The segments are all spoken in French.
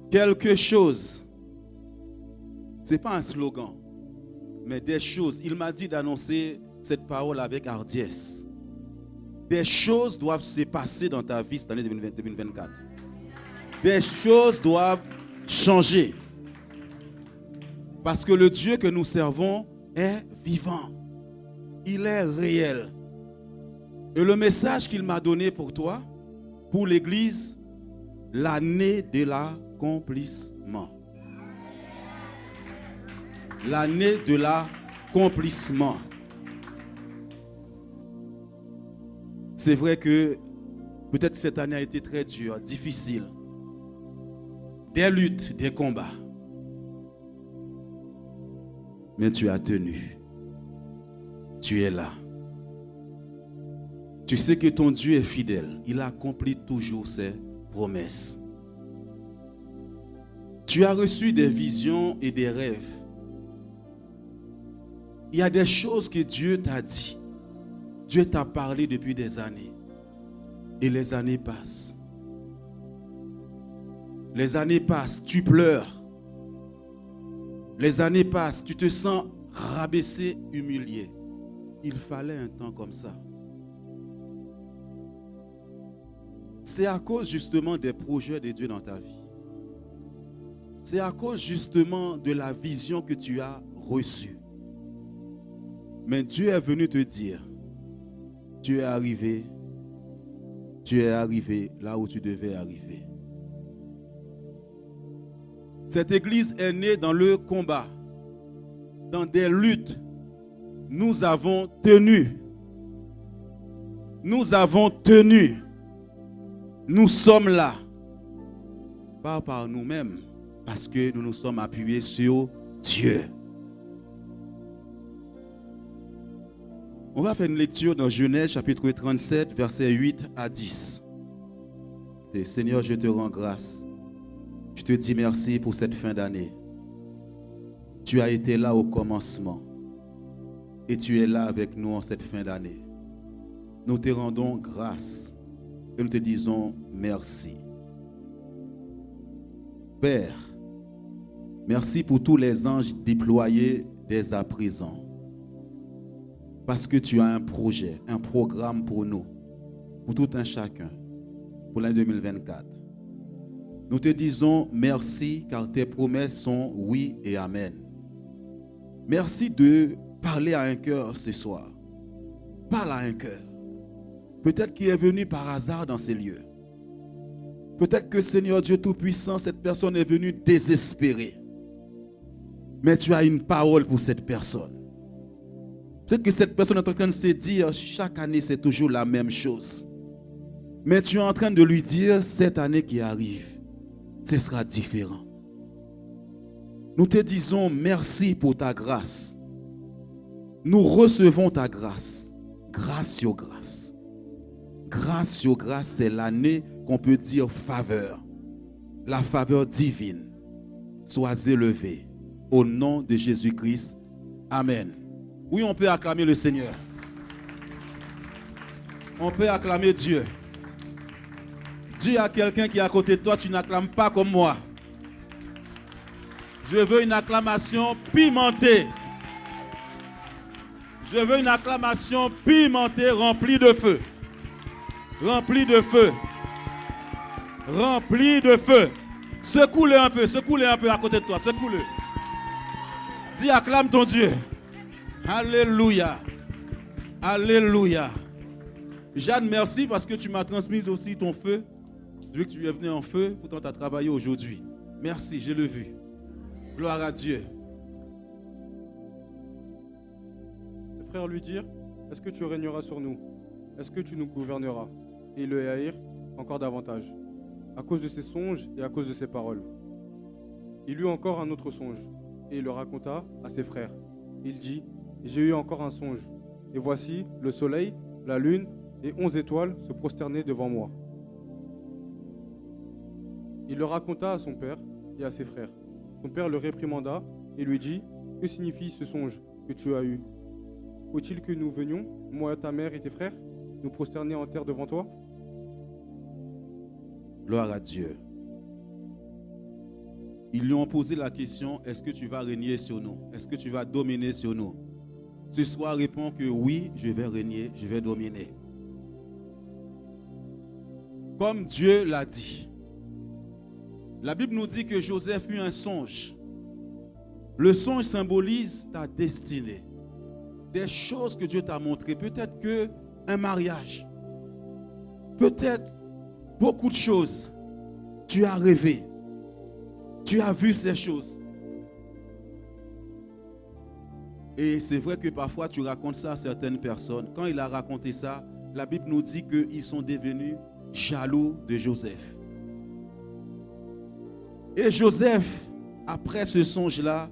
quelque chose. Ce n'est pas un slogan, mais des choses. Il m'a dit d'annoncer cette parole avec hardiesse. Des choses doivent se passer dans ta vie cette année 2024. Des choses doivent changer. Parce que le Dieu que nous servons est vivant. Il est réel. Et le message qu'il m'a donné pour toi, pour l'Église, l'année de l'accomplissement. L'année de l'accomplissement. C'est vrai que peut-être cette année a été très dure, difficile. Des luttes, des combats. Mais tu as tenu. Tu es là. Tu sais que ton Dieu est fidèle. Il accomplit toujours ses promesses. Tu as reçu des visions et des rêves. Il y a des choses que Dieu t'a dit. Dieu t'a parlé depuis des années. Et les années passent. Les années passent, tu pleures. Les années passent, tu te sens rabaissé, humilié. Il fallait un temps comme ça. C'est à cause justement des projets de Dieu dans ta vie. C'est à cause justement de la vision que tu as reçue. Mais Dieu est venu te dire, tu es arrivé là où tu devais arriver. Cette église est née dans le combat, dans des luttes. Nous avons tenu. Nous avons tenu. Nous sommes là. Pas par nous-mêmes, parce que nous nous sommes appuyés sur Dieu. On va faire une lecture dans Genèse chapitre 37, versets 8 à 10. Et Seigneur, je te rends grâce. Je te dis merci pour cette fin d'année. Tu as été là au commencement. Et tu es là avec nous en cette fin d'année. Nous te rendons grâce. Et nous te disons merci. Père, merci pour tous les anges déployés dès à présent. Parce que tu as un projet, un programme pour nous, pour tout un chacun, pour l'année 2024. Nous te disons merci car tes promesses sont oui et amen. Merci de parler à un cœur ce soir. Parle à un cœur. Peut-être qu'il est venu par hasard dans ces lieux. Peut-être que Seigneur Dieu Tout-Puissant, cette personne est venue désespérée. Mais tu as une parole pour cette personne. Peut-être que cette personne est en train de se dire, chaque année c'est toujours la même chose. Mais tu es en train de lui dire, cette année qui arrive, ce sera différent. Nous te disons merci pour ta grâce. Nous recevons ta grâce. Grâce sur grâce. Grâce sur grâce, c'est l'année qu'on peut dire faveur. La faveur divine. Sois élevé. Au nom de Jésus-Christ. Amen. Oui, on peut acclamer le Seigneur. On peut acclamer Dieu. Dis à quelqu'un qui est à côté de toi, tu n'acclames pas comme moi. Je veux une acclamation pimentée. Je veux une acclamation pimentée, remplie de feu. Remplie de feu. Remplie de feu. Secoue-le un peu à côté de toi. Secoue-le. Dis, acclame ton Dieu. Alléluia. Alléluia. Jeanne, merci parce que tu m'as transmis aussi ton feu. Je veux que tu es venu en feu, pourtant tu as travaillé aujourd'hui. Merci, je l'ai vu. Gloire à Dieu. Les frères lui dirent, est-ce que tu régneras sur nous? Est-ce que tu nous gouverneras? Et ils le haïrent encore davantage, à cause de ses songes et à cause de ses paroles. Il eut encore un autre songe, et il le raconta à ses frères. Il dit, j'ai eu encore un songe, et voici le soleil, la lune et 11 étoiles se prosternaient devant moi. Il le raconta à son père et à ses frères. Son père le réprimanda et lui dit, que signifie ce songe que tu as eu? Faut-il que nous venions, moi, ta mère et tes frères, nous prosterner en terre devant toi? Gloire à Dieu. Ils lui ont posé la question, est-ce que tu vas régner sur nous? Est-ce que tu vas dominer sur nous? Ce soir, répond que oui, je vais régner, je vais dominer. Comme Dieu l'a dit. La Bible nous dit que Joseph eut un songe. Le songe symbolise ta destinée. Des choses que Dieu t'a montrées. Peut-être qu'un mariage. Peut-être beaucoup de choses. Tu as rêvé. Tu as vu ces choses. Et c'est vrai que parfois tu racontes ça à certaines personnes. Quand il a raconté ça, la Bible nous dit qu'ils sont devenus jaloux de Joseph. Et Joseph, après ce songe-là,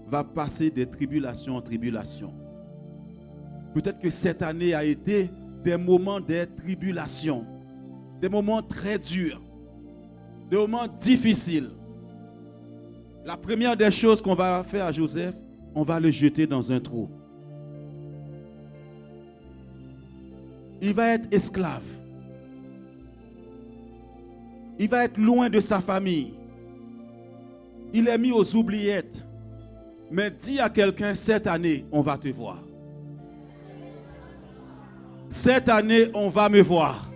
va passer des tribulations en tribulations. Peut-être que cette année a été des moments de tribulation, des moments très durs, des moments difficiles. La première des choses qu'on va faire à Joseph, on va le jeter dans un trou. Il va être esclave. Il va être loin de sa famille. Il est mis aux oubliettes. Mais dis à quelqu'un, cette année, on va te voir. Cette année, on va me voir.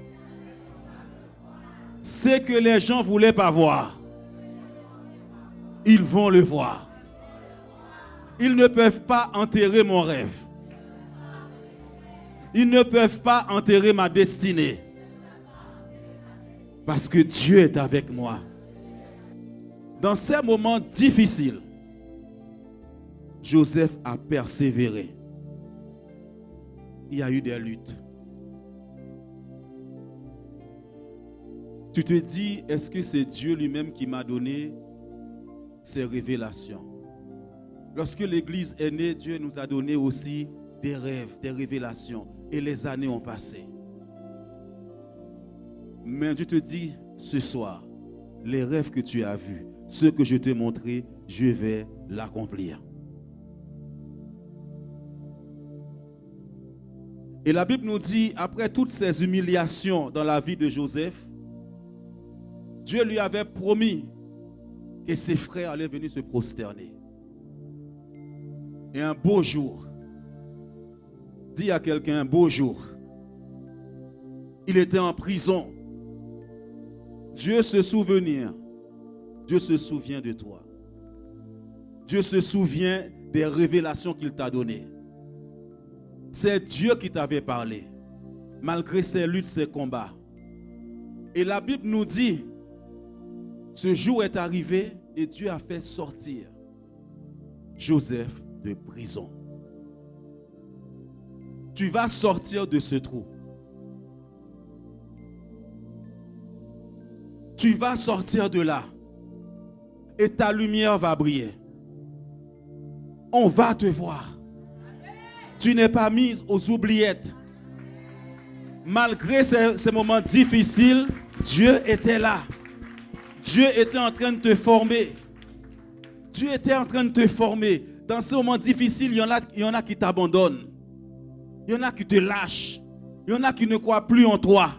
Ce que les gens ne voulaient pas voir, ils vont le voir. Ils ne peuvent pas enterrer mon rêve. Ils ne peuvent pas enterrer ma destinée. Parce que Dieu est avec moi. Dans ces moments difficiles, Joseph a persévéré. Il y a eu des luttes. Tu te dis, est-ce que c'est Dieu lui-même qui m'a donné ces révélations? Lorsque l'Église est née, Dieu nous a donné aussi des rêves, des révélations. Et les années ont passé. Mais je te dis ce soir, les rêves que tu as vus, ceux que je t'ai montrés, je vais l'accomplir. Et la Bible nous dit, après toutes ces humiliations dans la vie de Joseph, Dieu lui avait promis que ses frères allaient venir se prosterner. Et un beau jour, dis à quelqu'un, un beau jour, il était en prison. Dieu se souvient de toi. Dieu se souvient des révélations qu'il t'a données. C'est Dieu qui t'avait parlé, malgré ses luttes, ses combats. Et la Bible nous dit, ce jour est arrivé et Dieu a fait sortir Joseph de prison. Tu vas sortir de ce trou. Tu vas sortir de là. Et ta lumière va briller. On va te voir. Tu n'es pas mise aux oubliettes. Malgré ces moments difficiles, Dieu était là. Dieu était en train de te former. Dieu était en train de te former. Dans ces moments difficiles, il y en a qui t'abandonnent. Il y en a qui te lâchent. Il y en a qui ne croient plus en toi.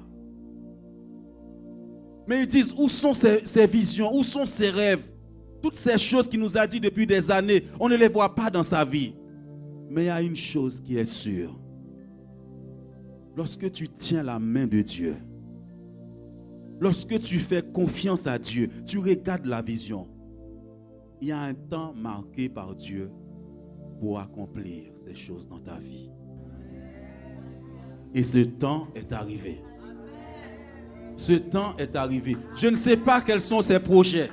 Mais ils disent, où sont ces visions? Où sont ces rêves? Toutes ces choses qu'il nous a dit depuis des années, on ne les voit pas dans sa vie. Mais il y a une chose qui est sûre. Lorsque tu tiens la main de Dieu, lorsque tu fais confiance à Dieu, tu regardes la vision. Il y a un temps marqué par Dieu pour accomplir ces choses dans ta vie. Et ce temps est arrivé. Ce temps est arrivé. Je ne sais pas quels sont ses projets.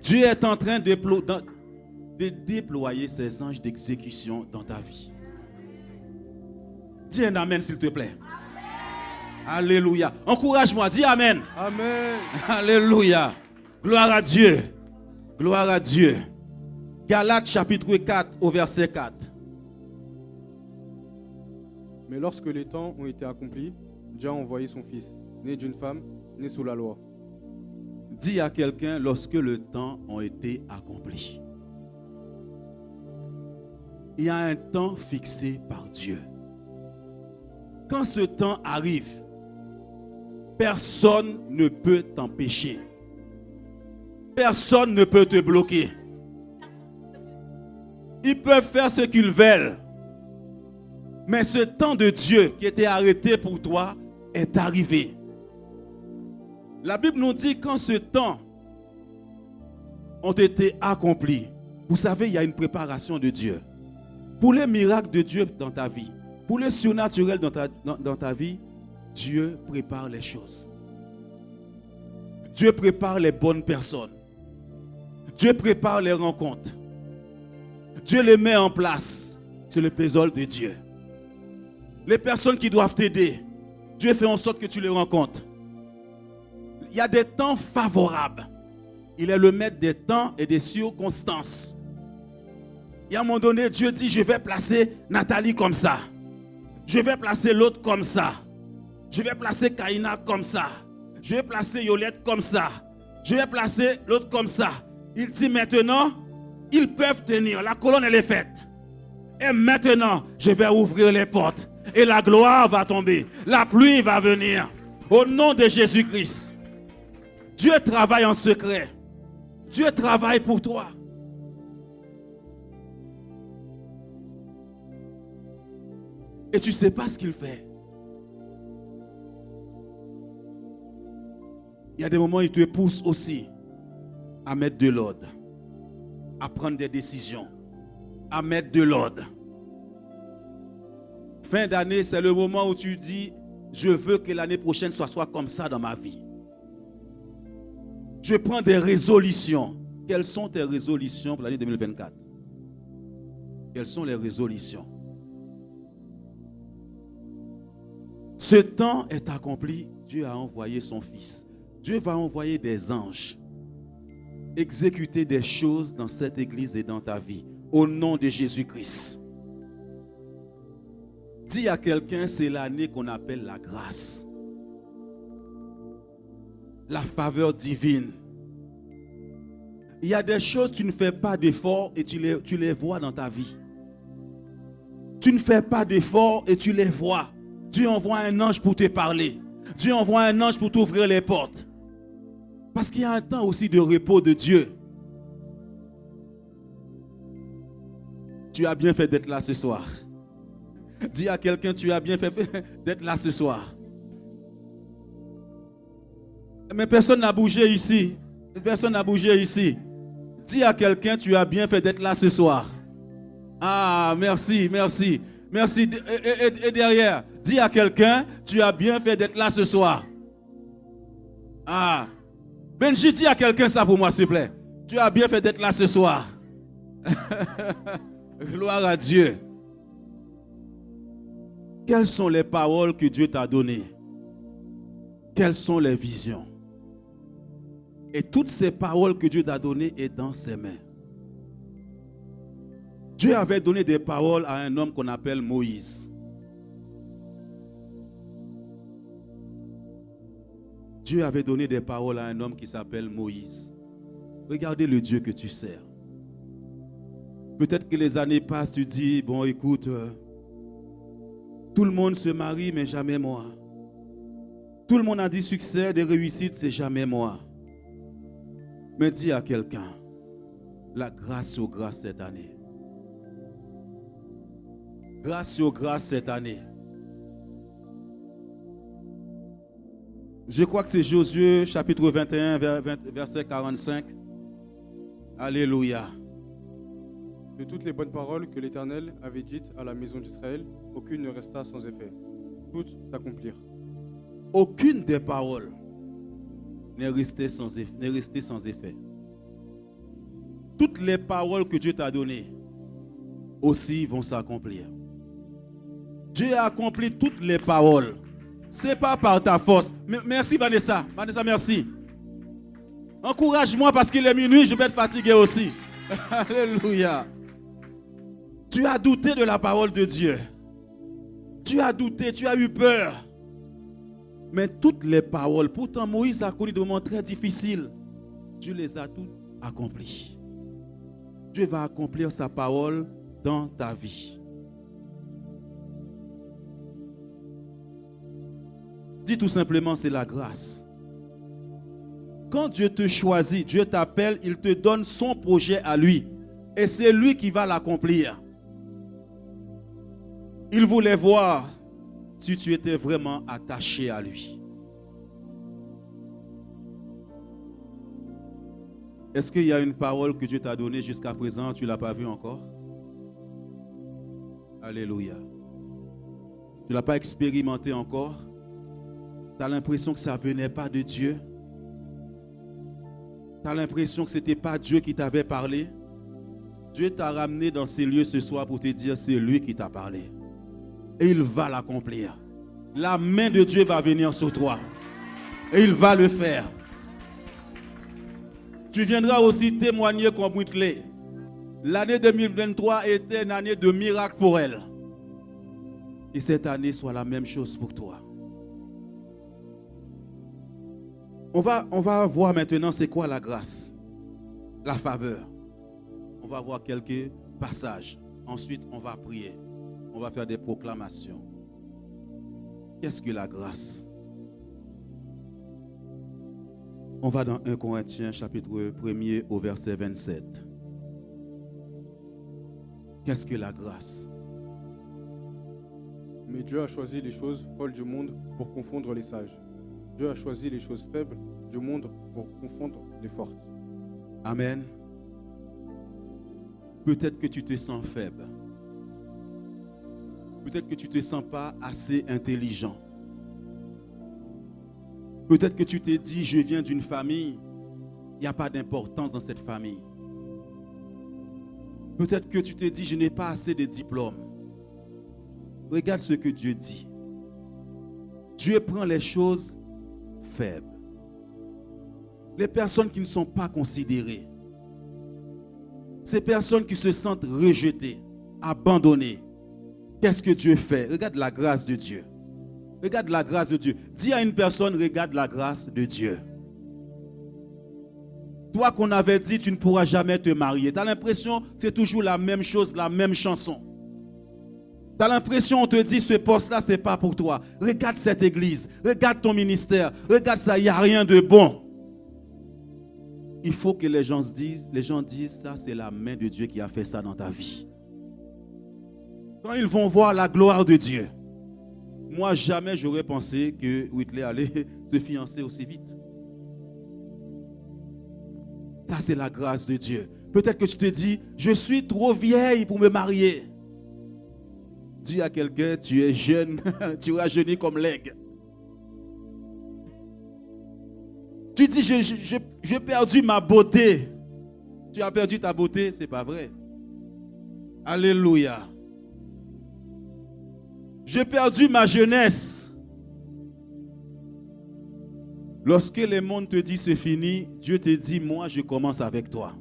Dieu est en train de déployer ses anges d'exécution dans ta vie. Dis un amen s'il te plaît. Amen. Alléluia. Encourage-moi, dis amen. Amen. Alléluia. Gloire à Dieu. Gloire à Dieu. Galates chapitre 4 au verset 4. Mais lorsque les temps ont été accomplis, Dieu a envoyé son fils, né d'une femme, né sous la loi. Dis à quelqu'un, lorsque le temps a été accompli. Il y a un temps fixé par Dieu. Quand ce temps arrive, personne ne peut t'empêcher. Personne ne peut te bloquer. Ils peuvent faire ce qu'ils veulent. Mais ce temps de Dieu qui était arrêté pour toi est arrivé. La Bible nous dit quand ce temps ont été accomplis. Vous savez, il y a une préparation de Dieu. Pour les miracles de Dieu dans ta vie, pour le surnaturel dans ta vie, Dieu prépare les choses. Dieu prépare les bonnes personnes. Dieu prépare les rencontres. Dieu les met en place sur le puzzle de Dieu. Les personnes qui doivent t'aider, Dieu fait en sorte que tu les rencontres. Il y a des temps favorables. Il est le maître des temps et des circonstances. Et à un moment donné, Dieu dit, je vais placer Nathalie comme ça. Je vais placer l'autre comme ça. Je vais placer Kaina comme ça. Je vais placer Yolette comme ça. Je vais placer l'autre comme ça. Il dit maintenant, ils peuvent tenir. La colonne, elle est faite. Et maintenant, je vais ouvrir les portes. Et la gloire va tomber. La pluie va venir. Au nom de Jésus-Christ. Dieu travaille en secret. Dieu travaille pour toi. Et tu ne sais pas ce qu'il fait. Il y a des moments où il te pousse aussi à mettre de l'ordre, à prendre des décisions, à mettre de l'ordre. Fin d'année, c'est le moment où tu dis, je veux que l'année prochaine soit comme ça dans ma vie. Je prends des résolutions. Quelles sont tes résolutions pour l'année 2024? Quelles sont les résolutions? Ce temps est accompli. Dieu a envoyé son Fils. Dieu va envoyer des anges exécuter des choses dans cette église et dans ta vie. Au nom de Jésus-Christ. Dis à quelqu'un, c'est l'année qu'on appelle la grâce. La faveur divine. Il y a des choses, tu ne fais pas d'efforts et tu les vois dans ta vie. Tu ne fais pas d'efforts et tu les vois. Dieu envoie un ange pour te parler. Dieu envoie un ange pour t'ouvrir les portes. Parce qu'il y a un temps aussi de repos de Dieu. Tu as bien fait d'être là ce soir. Dis à quelqu'un, tu as bien fait d'être là ce soir. Mais personne n'a bougé ici. Personne n'a bougé ici. Dis à quelqu'un, tu as bien fait d'être là ce soir. Ah, merci, merci. Merci. Et derrière, dis à quelqu'un, tu as bien fait d'être là ce soir. Ah. Benji, dis à quelqu'un ça pour moi, s'il te plaît. Tu as bien fait d'être là ce soir. Gloire à Dieu. Quelles sont les paroles que Dieu t'a données? Quelles sont les visions? Et toutes ces paroles que Dieu t'a données sont dans ses mains. Dieu avait donné des paroles à un homme qu'on appelle Moïse. Dieu avait donné des paroles à un homme qui s'appelle Moïse. Regardez le Dieu que tu sers. Peut-être que les années passent, tu dis, bon écoute, tout le monde se marie, mais jamais moi. Tout le monde a du succès, des réussites, c'est jamais moi. Mais dis à quelqu'un, la grâce sur grâce cette année. Grâce sur grâce cette année. Je crois que c'est Josué chapitre 21, verset 45. Alléluia. De toutes les bonnes paroles que l'Éternel avait dites à la maison d'Israël, aucune ne resta sans effet. Toutes s'accomplirent. Aucune des paroles n'est restée sans effet. Toutes les paroles que Dieu t'a données aussi vont s'accomplir. Dieu a accompli toutes les paroles. Ce n'est pas par ta force. Merci Vanessa. Vanessa, merci. Encourage-moi parce qu'il est minuit, je vais être fatigué aussi. Alléluia. Tu as douté de la parole de Dieu. Tu as douté, tu as eu peur. Mais toutes les paroles, pourtant Moïse a connu des moments très difficiles. Dieu les a toutes accomplies. Dieu va accomplir sa parole dans ta vie. Dis tout simplement, c'est la grâce. Quand Dieu te choisit, Dieu t'appelle, il te donne son projet à lui. Et c'est lui qui va l'accomplir. Il voulait voir si tu étais vraiment attaché à lui. Est-ce qu'il y a une parole que Dieu t'a donnée jusqu'à présent, tu ne l'as pas vue encore? Alléluia. Tu ne l'as pas expérimenté encore? Tu as l'impression que ça ne venait pas de Dieu? Tu as l'impression que ce n'était pas Dieu qui t'avait parlé? Dieu t'a ramené dans ces lieux ce soir pour te dire c'est lui qui t'a parlé. Et il va l'accomplir. La main de Dieu va venir sur toi. Et il va le faire. Tu viendras aussi témoigner comme Whitley. L'année 2023 était une année de miracle pour elle. Et cette année soit la même chose pour toi. On va voir maintenant c'est quoi la grâce, la faveur. On va voir quelques passages. Ensuite, on va prier. On va faire des proclamations. Qu'est-ce que la grâce? On va dans 1 Corinthiens chapitre 1er au verset 27. Qu'est-ce que la grâce? Mais Dieu a choisi les choses folles du monde pour confondre les sages. Dieu a choisi les choses faibles du monde pour confondre les fortes. Amen. Peut-être que tu te sens faible. Peut-être que tu ne te sens pas assez intelligent. Peut-être que tu te dis, je viens d'une famille, il n'y a pas d'importance dans cette famille. Peut-être que tu te dis, je n'ai pas assez de diplômes. Regarde ce que Dieu dit. Dieu prend les choses faibles. Les personnes qui ne sont pas considérées. Ces personnes qui se sentent rejetées, abandonnées. Qu'est-ce que Dieu fait? Regarde la grâce de Dieu. Regarde la grâce de Dieu. Dis à une personne, regarde la grâce de Dieu. Toi qu'on avait dit, tu ne pourras jamais te marier. Tu as l'impression que c'est toujours la même chose, la même chanson. Tu as l'impression qu'on te dit, ce poste-là, ce n'est pas pour toi. Regarde cette église, regarde ton ministère, regarde ça, il n'y a rien de bon. Il faut que les gens disent, ça c'est la main de Dieu qui a fait ça dans ta vie. Quand ils vont voir la gloire de Dieu, moi jamais j'aurais pensé que Whitley allait se fiancer aussi vite. Ça c'est la grâce de Dieu. Peut-être que tu te dis, je suis trop vieille pour me marier. Dis à quelqu'un, tu es jeune, tu rajeunis comme l'aigle. Tu dis, j'ai perdu ma beauté. Tu as perdu ta beauté, c'est pas vrai. Alléluia. J'ai perdu ma jeunesse. Lorsque le monde te dit c'est fini, Dieu te dit, moi je commence avec toi.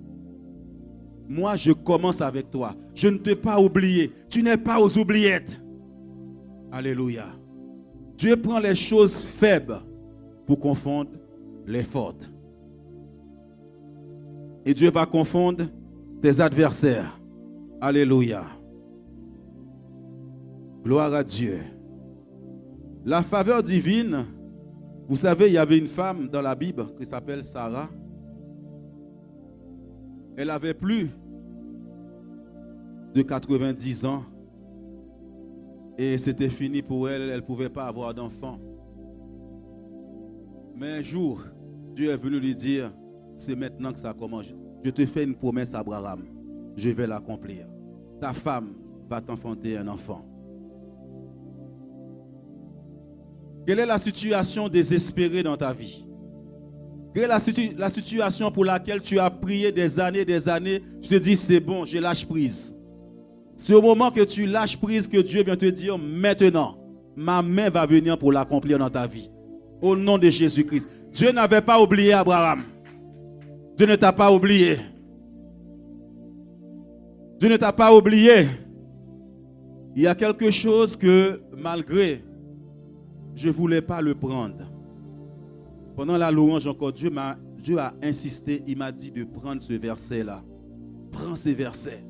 Moi je commence avec toi. Je ne t'ai pas oublié. Tu n'es pas aux oubliettes. Alléluia. Dieu prend les choses faibles pour confondre les fortes. Et Dieu va confondre tes adversaires. Alléluia. Gloire à Dieu. La faveur divine, vous savez, il y avait une femme dans la Bible qui s'appelle Sarah. Elle avait plus de 90 ans. Et c'était fini pour elle, elle ne pouvait pas avoir d'enfant. Mais un jour, Dieu est venu lui dire, c'est maintenant que ça commence. Je te fais une promesse, Abraham. Je vais l'accomplir. Ta femme va t'enfanter un enfant. Quelle est la situation désespérée dans ta vie? Quelle est la situation pour laquelle tu as prié des années, tu te dis c'est bon, je lâche prise. C'est au moment que tu lâches prise que Dieu vient te dire maintenant, ma main va venir pour l'accomplir dans ta vie. Au nom de Jésus-Christ. Dieu n'avait pas oublié Abraham. Dieu ne t'a pas oublié. Dieu ne t'a pas oublié. Il y a quelque chose que malgré je ne voulais pas le prendre. Pendant la louange encore, Dieu a insisté, il m'a dit de prendre ce verset-là. Prends ce verset.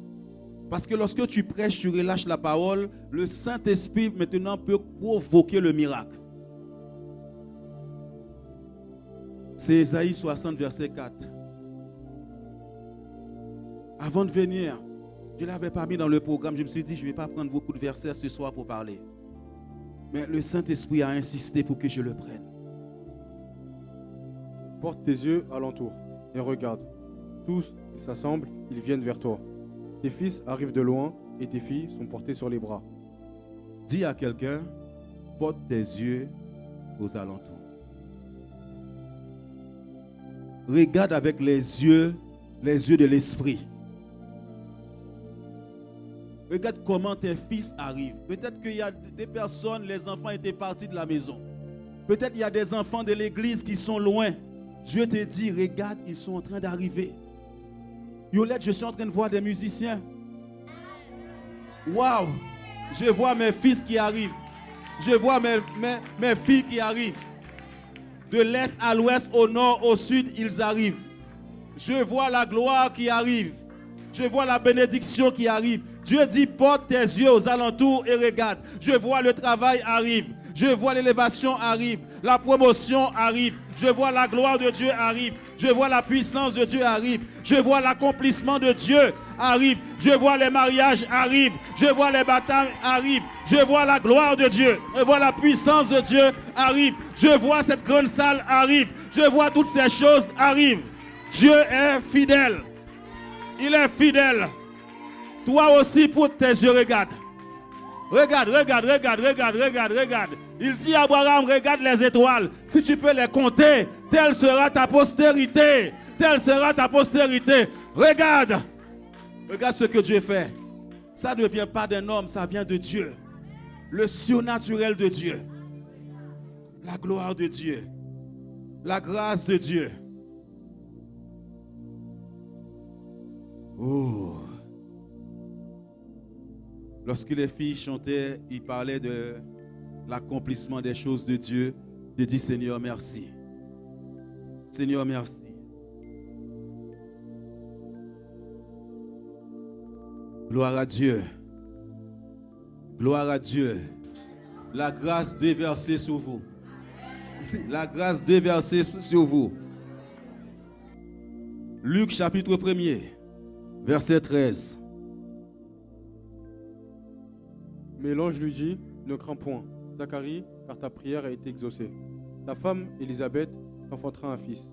Parce que lorsque tu prêches, tu relâches la parole, le Saint-Esprit maintenant peut provoquer le miracle. C'est Ésaïe 60, verset 4. Avant de venir, je ne l'avais pas mis dans le programme. Je me suis dit, je ne vais pas prendre beaucoup de versets ce soir pour parler. Mais le Saint-Esprit a insisté pour que je le prenne. Porte tes yeux alentour et regarde. Tous, ils s'assemblent, ils viennent vers toi. Tes fils arrivent de loin et tes filles sont portées sur les bras. Dis à quelqu'un, porte tes yeux aux alentours. Regarde avec les yeux de l'esprit. Regarde comment tes fils arrivent. Peut-être qu'il y a des personnes, les enfants étaient partis de la maison. Peut-être qu'il y a des enfants de l'église qui sont loin. Dieu te dit, regarde, ils sont en train d'arriver. Yolette, je suis en train de voir des musiciens. Waouh! Je vois mes fils qui arrivent. Je vois mes filles qui arrivent. De l'est à l'ouest, au nord, au sud, ils arrivent. Je vois la gloire qui arrive. Je vois la bénédiction qui arrive. Dieu dit, porte tes yeux aux alentours et regarde. Je vois le travail arrive. Je vois l'élévation arrive. La promotion arrive. Je vois la gloire de Dieu arrive. Je vois la puissance de Dieu arrive. Je vois l'accomplissement de Dieu arrive. Je vois les mariages arrive. Je vois les baptêmes arrive. Je vois la gloire de Dieu. Je vois la puissance de Dieu arrive. Je vois cette grande salle arrive. Je vois toutes ces choses arrive. Dieu est fidèle. Il est fidèle. Toi aussi, pour tes yeux, regarde. Regarde. Il dit à Abraham, regarde les étoiles. Si tu peux les compter, telle sera ta postérité. Telle sera ta postérité. Regarde. Regarde ce que Dieu fait. Ça ne vient pas d'un homme, ça vient de Dieu. Le surnaturel de Dieu. La gloire de Dieu. La grâce de Dieu. Oh. Lorsque les filles chantaient, ils parlaient de l'accomplissement des choses de Dieu. Je dis, Seigneur, merci. Seigneur, merci. Gloire à Dieu. Gloire à Dieu. La grâce déversée sur vous. La grâce déversée sur vous. Luc chapitre 1er, verset 13. Mais l'ange lui dit, ne crains point, Zacharie, car ta prière a été exaucée. Ta femme, Élisabeth, t'enfantera un fils,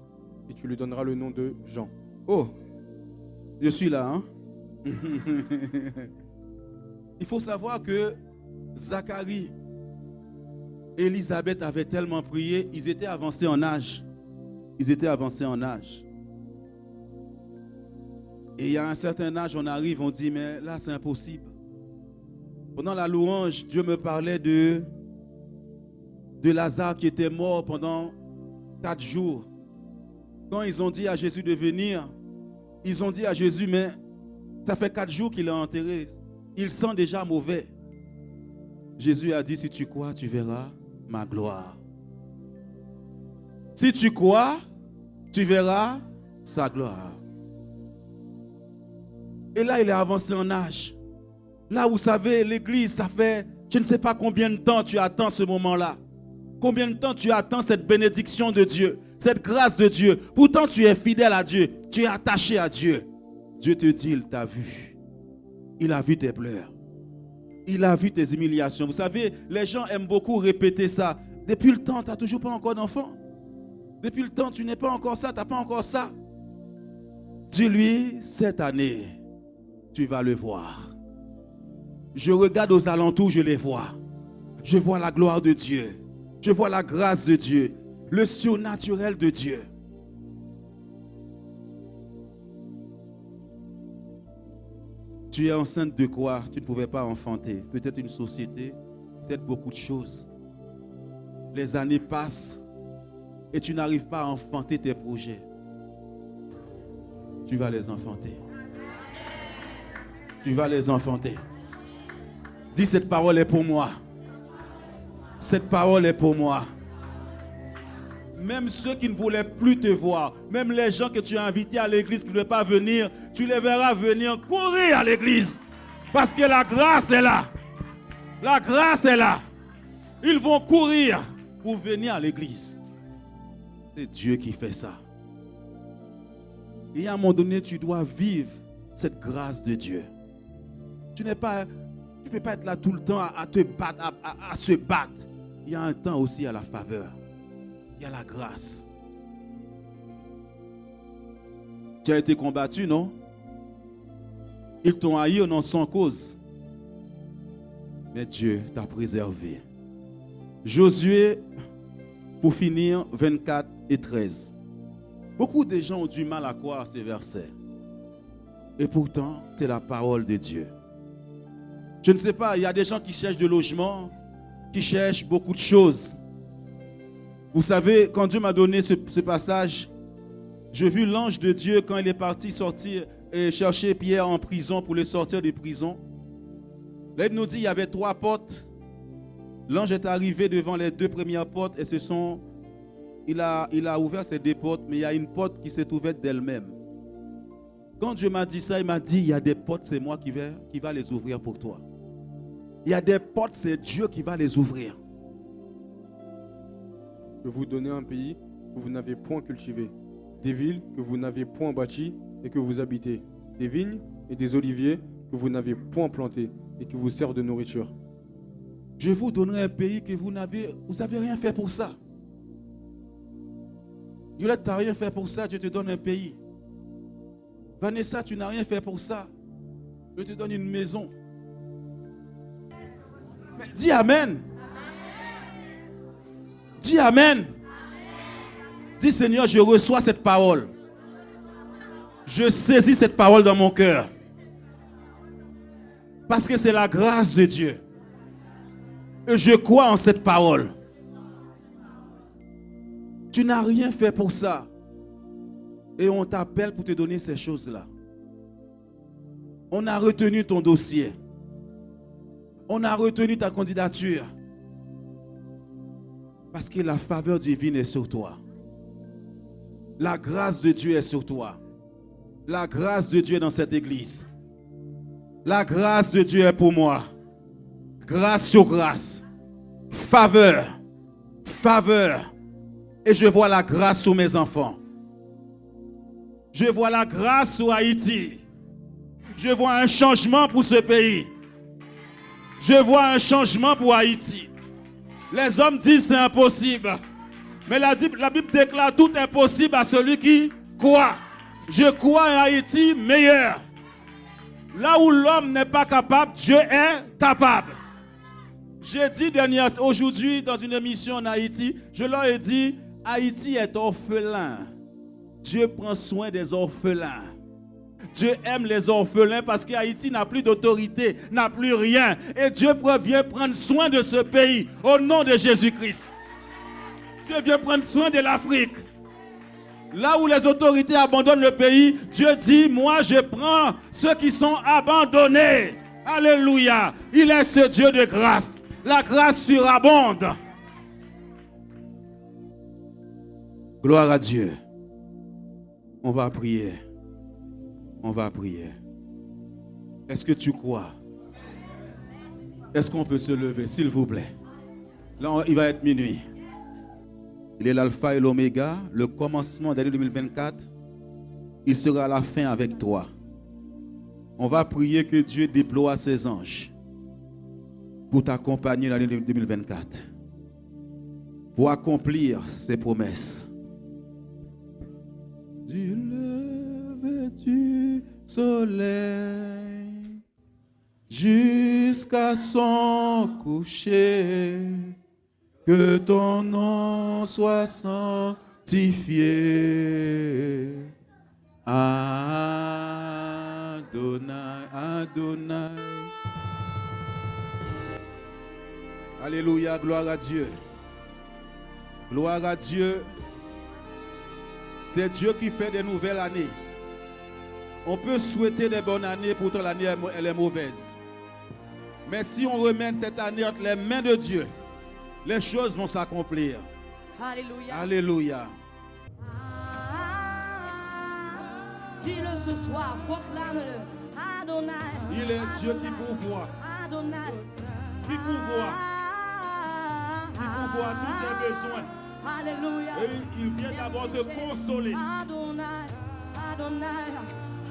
et tu lui donneras le nom de Jean. Oh, je suis là, hein? Il faut savoir que Zacharie et Élisabeth avaient tellement prié, ils étaient avancés en âge. Ils étaient avancés en âge. Et il y a un certain âge, on arrive, on dit, mais là c'est impossible. Pendant la louange, Dieu me parlait de Lazare qui était mort pendant 4 jours. Quand ils ont dit à Jésus de venir, ils ont dit à Jésus, mais ça fait 4 jours qu'il est enterré. Il sent déjà mauvais. Jésus a dit, si tu crois, tu verras ma gloire. Si tu crois, tu verras sa gloire. Et là, il est avancé en âge. Là, vous savez, l'église, ça fait, je ne sais pas combien de temps tu attends ce moment-là. Combien de temps tu attends cette bénédiction de Dieu, cette grâce de Dieu. Pourtant, tu es fidèle à Dieu. Tu es attaché à Dieu. Dieu te dit, il t'a vu. Il a vu tes pleurs. Il a vu tes humiliations. Vous savez, les gens aiment beaucoup répéter ça. Depuis le temps, tu n'as toujours pas encore d'enfant. Depuis le temps, tu n'es pas encore ça, tu n'as pas encore ça. Dis-lui, cette année, tu vas le voir. Je regarde aux alentours, je les vois. Je vois la gloire de Dieu. Je vois la grâce de Dieu. Le surnaturel de Dieu. Tu es enceinte de quoi? Tu ne pouvais pas enfanter. Peut-être une société, peut-être beaucoup de choses. Les années passent et tu n'arrives pas à enfanter tes projets. Tu vas les enfanter. Tu vas les enfanter. Dis, cette parole est pour moi. Cette parole est pour moi. Même ceux qui ne voulaient plus te voir, même les gens que tu as invités à l'église qui ne veulent pas venir, tu les verras venir courir à l'église. Parce que la grâce est là. La grâce est là. Ils vont courir pour venir à l'église. C'est Dieu qui fait ça. Et à un moment donné, tu dois vivre cette grâce de Dieu. Tu ne peux pas être là tout le temps à te battre, à se battre. Il y a un temps aussi à la faveur. Il y a la grâce. Tu as été combattu, non? Ils t'ont haï non sans cause. Mais Dieu t'a préservé. Josué, pour finir, 24 et 13. Beaucoup de gens ont du mal à croire ces versets. Et pourtant, c'est la parole de Dieu. Je ne sais pas, il y a des gens qui cherchent de logement, qui cherchent beaucoup de choses. Vous savez, quand Dieu m'a donné ce passage, j'ai vu l'ange de Dieu quand il est parti sortir et chercher Pierre en prison pour le sortir de prison. Là, il nous dit qu'il y avait 3 portes. L'ange est arrivé devant les 2 premières portes et il a ouvert ces 2 portes, mais il y a une porte qui s'est ouverte d'elle-même. Quand Dieu m'a dit ça, il m'a dit, il y a des portes, c'est moi qui va les ouvrir pour toi. Il y a des portes, c'est Dieu qui va les ouvrir. Je vais vous donner un pays que vous n'avez point cultivé, des villes que vous n'avez point bâties et que vous habitez, des vignes et des oliviers que vous n'avez point plantés et qui vous servent de nourriture. Je vous donnerai un pays que vous n'avez rien fait pour ça. Yolette, tu n'as rien fait pour ça, je te donne un pays. Vanessa, tu n'as rien fait pour ça, je te donne une maison. Mais dis Amen. Dis Amen. Dis Seigneur, je reçois cette parole. Je saisis cette parole dans mon cœur. Parce que c'est la grâce de Dieu. Et je crois en cette parole. Tu n'as rien fait pour ça. Et on t'appelle pour te donner ces choses-là. On a retenu ton dossier. On a retenu ta candidature. Parce que la faveur divine est sur toi. La grâce de Dieu est sur toi. La grâce de Dieu est dans cette église. La grâce de Dieu est pour moi. Grâce sur grâce. Faveur. Faveur. Et je vois la grâce sur mes enfants. Je vois la grâce sur Haïti. Je vois un changement pour ce pays. Je vois un changement pour Haïti. Les hommes disent c'est impossible. Mais la Bible déclare tout est possible à celui qui croit. Je crois en Haïti meilleur. Là où l'homme n'est pas capable, Dieu est capable. J'ai dit aujourd'hui dans une émission en Haïti, je leur ai dit, Haïti est orphelin. Dieu prend soin des orphelins. Dieu aime les orphelins parce qu'Haïti n'a plus d'autorité, n'a plus rien. Et Dieu vient prendre soin de ce pays au nom de Jésus-Christ. Dieu vient prendre soin de l'Afrique. Là où les autorités abandonnent le pays, Dieu dit, moi je prends ceux qui sont abandonnés. Alléluia. Il est ce Dieu de grâce. La grâce surabonde. Gloire à Dieu. On va prier. On va prier. Est-ce que tu crois? Est-ce qu'on peut se lever, s'il vous plaît? Là, il va être minuit. Il est l'alpha et l'oméga, le commencement de l'année 2024. Il sera à la fin avec toi. On va prier que Dieu déploie ses anges pour t'accompagner l'année 2024. Pour accomplir ses promesses. Du lever du soleil jusqu'à son coucher, que ton nom soit sanctifié. Adonai, Adonai. Alléluia, gloire à Dieu. Gloire à Dieu. C'est Dieu qui fait des nouvelles années. On peut souhaiter des bonnes années, pourtant l'année elle est mauvaise. Mais si on remet cette année entre les mains de Dieu, les choses vont s'accomplir. Alléluia. Alléluia. Dis-le ce soir, proclame-le. Adonai. Il est Dieu qui pourvoit. Adonai. Qui pourvoit. Qui pourvoit tous tes besoins. Alléluia. Et il vient d'abord te consoler. Adonai, Adonai,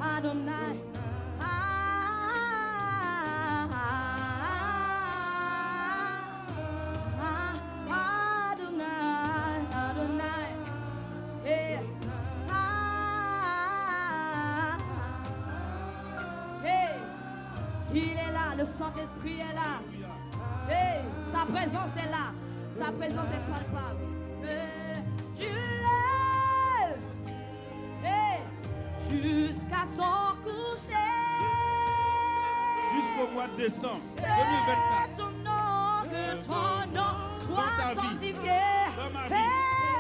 Adonai. Adonai, Adonai. Hey. Hey. Il est là, le Saint-Esprit est là. Hey. Sa présence est là. Sa présence est palpable. Tu lèves jusqu'à son coucher. Jusqu'au mois de décembre Que 2024. ton nom soit ta vie, sanctifié. dans ma vie,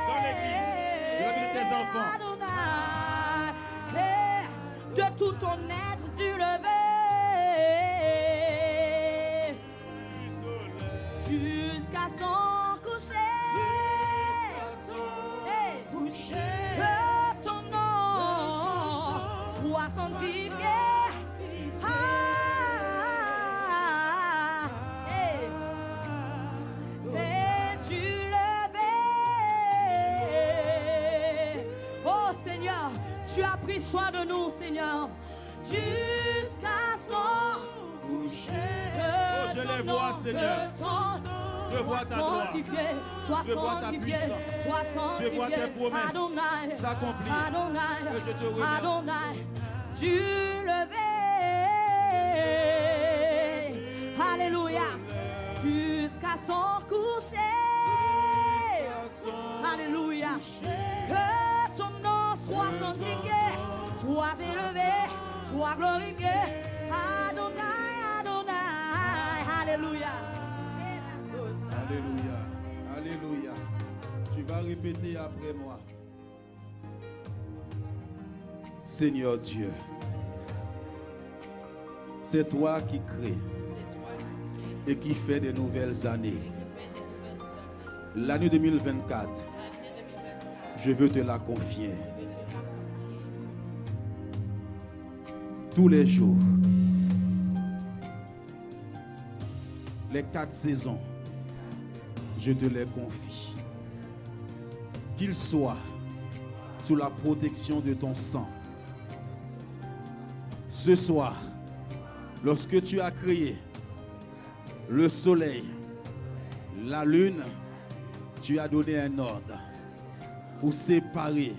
dans l'église, dans la vie de tes enfants. Adonai, de tout ton être tu levé jusqu'à son coucher. Que ton nom soit sanctifié. Et tu levé. Oh Seigneur, tu as pris soin de nous, Seigneur, jusqu'à son coucher. Oh, je les vois, Seigneur. Je vois ta gloire. Je vois ta puissance. Je vois tes promesses s'accomplir. Et je te remercie. Adonai, tu levé. Alléluia. Jusqu'à son coucher. Alléluia. Que ton nom soit sanctifié, soit élevé, soit glorifié. Adonai, Adonai. Alléluia. Alléluia. Alléluia. Tu vas répéter après moi. Seigneur Dieu, c'est toi qui crées et qui fait de nouvelles années. L'année 2024, je veux te la confier. Tous les jours, les 4 saisons, je te les confie. Qu'ils soient sous la protection de ton sang. Ce soir, lorsque tu as créé le soleil, la lune, tu as donné un ordre pour séparer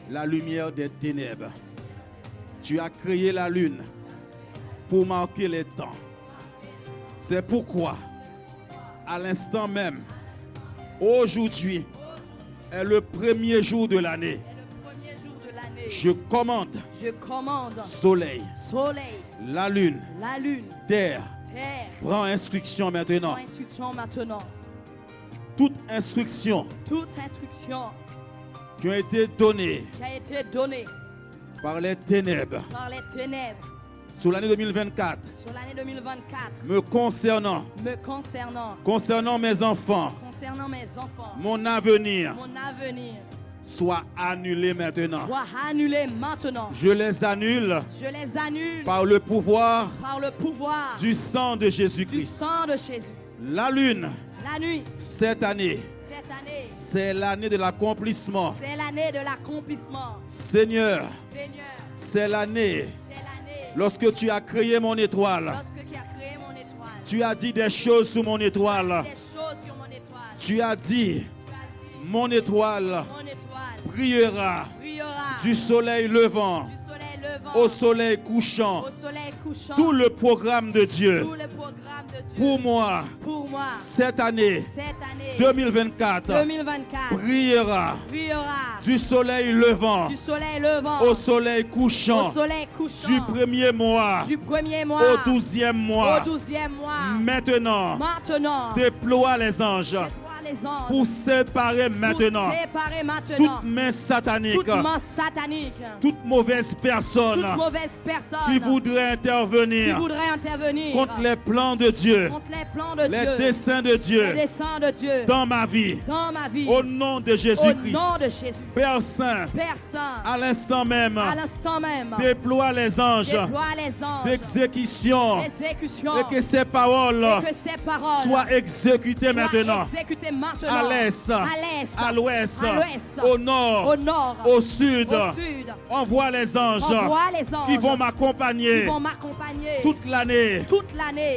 la lumière des ténèbres. Tu as créé la lune pour marquer les temps. C'est pourquoi, à l'instant même, aujourd'hui est le premier jour de l'année. Je commande soleil, la lune, terre. Prends instruction maintenant. Toute instruction qui a été donnée par les ténèbres sur l'année 2024, me concernant, mes enfants, mon avenir, soit annulé maintenant. Je les annule par le pouvoir du sang de Jésus-Christ. La lune, cette année, c'est l'année de l'accomplissement. Seigneur, c'est l'année lorsque tu as créé mon étoile. Tu as dit des choses sur mon étoile. Tu as dit, mon étoile brillera du soleil levant au soleil couchant. Tout le programme de Dieu pour moi, cette année 2024 brillera du soleil levant au soleil couchant, du premier mois au 12e mois. Maintenant, déploie les anges pour séparer maintenant toute main satanique, toute mauvaise personne qui voudrait intervenir contre les plans de Dieu, les desseins de Dieu dans ma vie. Au nom de Jésus-Christ, Père Saint, à l'instant même, déploie les anges d'exécution et que ces paroles soient exécutées maintenant. maintenant, à l'est, à l'ouest, à l'ouest, au nord, au sud. Envoie les anges qui vont m'accompagner toute l'année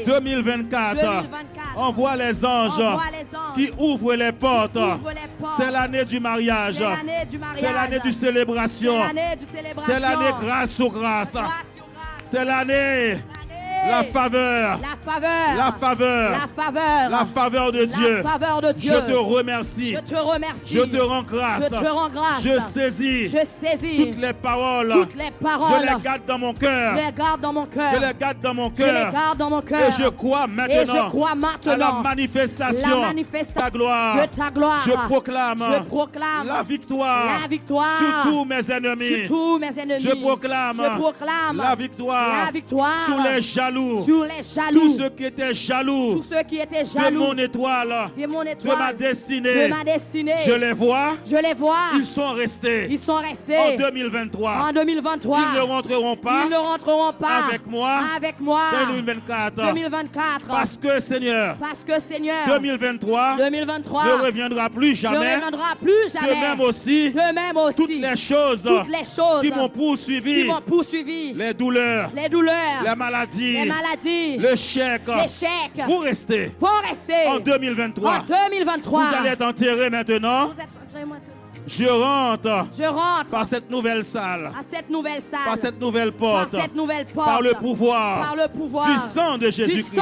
2024. Envoie les anges qui ouvrent les portes. C'est l'année du mariage. C'est l'année de célébration. C'est l'année grâce sur grâce. C'est l'année. La faveur. La faveur de Dieu. Je te remercie. Je te rends grâce. Je saisis toutes les paroles. Je les garde dans mon cœur. Je les garde dans mon cœur. Et je crois maintenant à la manifestation de ta gloire. Je proclame la victoire sur tous mes ennemis. Je proclame la victoire sur les jaloux. Tous ceux qui étaient jaloux de mon étoile, de ma destinée, je les vois, ils sont restés en 2023. Ils ne rentreront pas avec moi en 2024. Parce que Seigneur, 2023 ne reviendra plus jamais. De même aussi, toutes les choses qui m'ont poursuivi, les douleurs, les maladies, le chèque, vous restez en 2023. Vous allez être enterré maintenant. Je rentre par cette nouvelle salle, par cette nouvelle porte, par le pouvoir du sang de Jésus-Christ.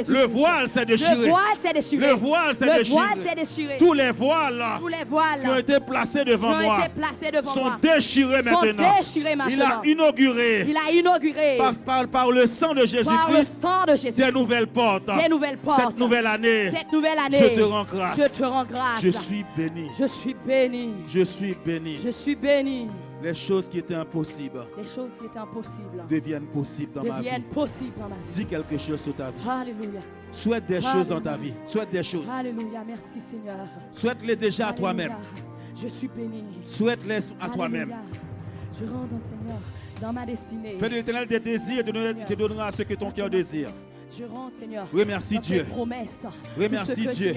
Le voile s'est déchiré. Le voile s'est déchiré. Tous les voiles qui ont été placés devant moi sont déchirés maintenant. Il a inauguré par le sang de Jésus-Christ des nouvelles portes. Cette nouvelle année, je te rends grâce. Je suis béni. Je suis béni. Les choses qui étaient impossibles deviennent possibles dans ma vie. Dis quelque chose sur ta vie. Alléluia. Souhaite des choses dans ta vie. Souhaite des choses. Alléluia. Merci Seigneur. Souhaite-les déjà à toi-même. Je suis béni. Souhaite-les à toi-même. Je rentre, Seigneur, dans ma destinée. Fais de l'Éternel des désirs et te donnera ce que ton cœur désire. Je rentre, Seigneur. Remercie Dieu. Remercie Dieu.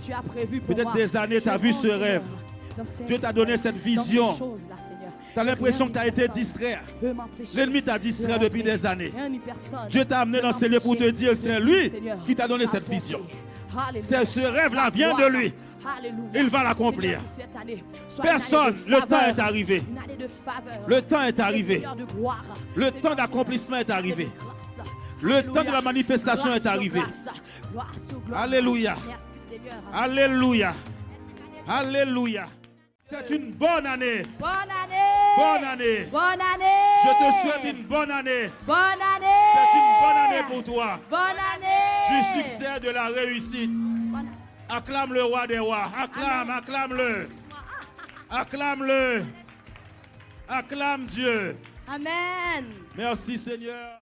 Tu as prévu pour peut-être des années, tu as vu ce rêve. Dieu t'a donné cette vision. Tu as l'impression que tu as été distrait. L'ennemi t'a distrait depuis des années. Dieu t'a amené dans ce lieu pour te dire c'est lui qui t'a donné cette vision. Ce rêve-là vient de lui. Il va l'accomplir. Personne, le temps est arrivé. Le temps est arrivé. Le temps d'accomplissement est arrivé. Le temps de la manifestation est arrivé. Alléluia. Alléluia. Alléluia. C'est une bonne année. Bonne année. Je te souhaite une bonne année. C'est une bonne année pour toi. Du succès, de la réussite. Acclame le roi des rois. Acclame-le. Acclame-le. Acclame Dieu. Amen. Merci Seigneur.